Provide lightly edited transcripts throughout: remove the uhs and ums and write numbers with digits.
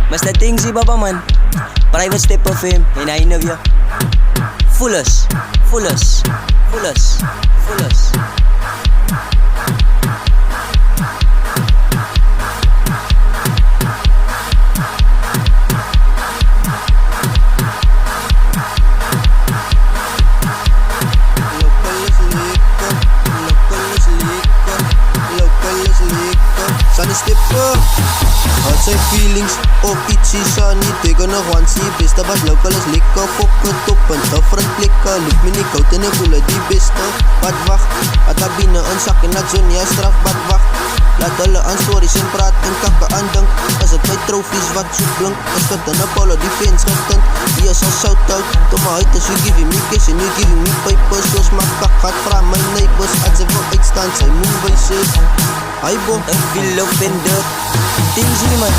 Mas dat ding zie baba man. Private step of him en hy nou weer. Voel us. Sunny stepper, had sy feelings op ietsie, Sunny tegen nog wansie, beste was local is lekker, fokke top en different plekke, loop my nie koud en ek voel het die beste, wat wacht, het haar binnen in sak en laat zo'n jy straf, wat wacht, laat hulle aan stories en praat en kakke aan dink, is het my trofies wat so blink, is dit in Apollo die fans getint, die is al sout out, to my huid is you giving me kiss en you giving me papers, soos my kak gaat vraag my neighbors, as sy wil uitstaan, sy moet by sê, hy bom, ek wil offended, things man.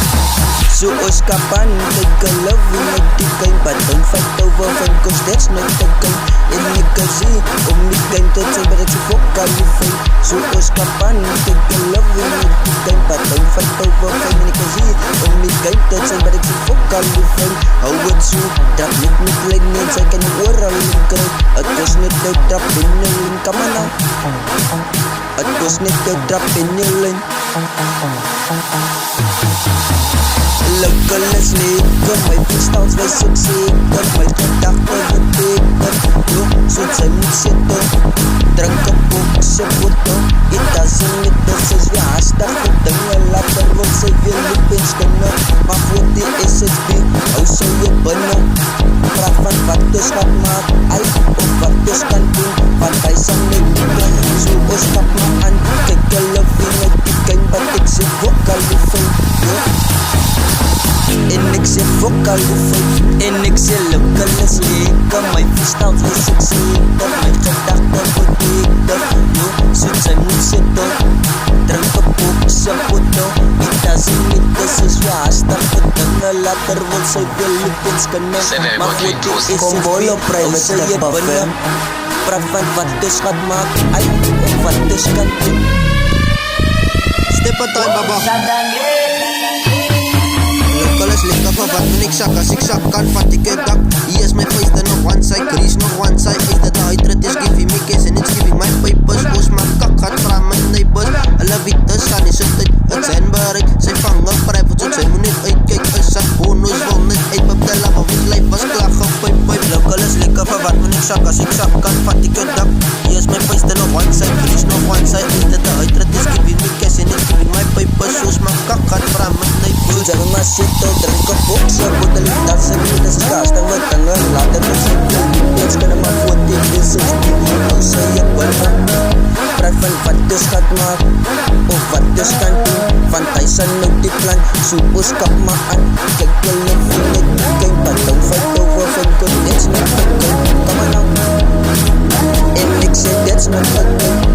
So ons kapan, kyk a love en ek die kyn, but don't fight over fun, cause that's not the kyn, en ek kan sê, om die kyn tot sy, but ek sê fok al die fyn, so ons kapan, kyk a love en ek die kyn, but don't fight over fun, en ek kan sê, om die kyn tot sy, but ek sê fok al die fyn, hou het so, drap net my klein net, sy kan nie ooral nie kry, het was net uit drap in die link, come on now, het was net uit drap in die link, local is lekker, my verstands wees ook zeker, my gedachte wat beter, jo, soos sy moet sitte, drink een boek, sy foto, it doesn't matter, soos wie haastig vir dinge, later wil sy weer loop en skinne, maar voor die SSB, hou sy jou binnen, vraag van wat ons gaat maak, of wat ons kan doen, want hy sal nie doen, so ons stap maar aan, kyk hulle weer uit die kyn, wat ek sê vokal die fijn, jo, en ek sê vokal die fijn, en ek sê local is lekker, my verstand wees ek zeker, my gedachte wat beter, jo, soos sy moet sitte, drink een boek, sy foto, it doesn't matter, soos wie haastig vir dinge, later wil sy weer loop en skinne, maar voor die SSB, hou sy jy binne, praat van wat ons gaat maak, of wat ons kan doen. step a time baba, local is lekker vir wat moet ek sak kan vat ek het dak, hier is my vuiste nog one side, crease nog one side, is dit hydrate is giving me kiss and it's giving my papers, boos my kak gaat vraag my neighbors, hulle weet is aan die sit uit, het zijn bereik, sy vang op private, so sy moet net uitkijk, is sy bonus wil net uitpap, tel af, of die lijf was klaar gepijp, local is lekker vir wat moet ek sak kan vat ek het dak, hier is my vuiste nog one side, crease nog one side, is dit hydrate is giving me kiss and it's giving my papers, soos my kak gaat vraag my neighbors, Jangan masih tau drink a book, sebut the lift that's a good as gas, dan wat tengah later the same it's gonna my foot in this is no say a well praat van wat ons gaat maak, of wat ons kan doen, want hy sal nou die plan, so ons kap maar aan, kyk hulle voel net die kyn, but don't fight over van good, it's not the kyn, come on now, en ek sê that's not the kyn,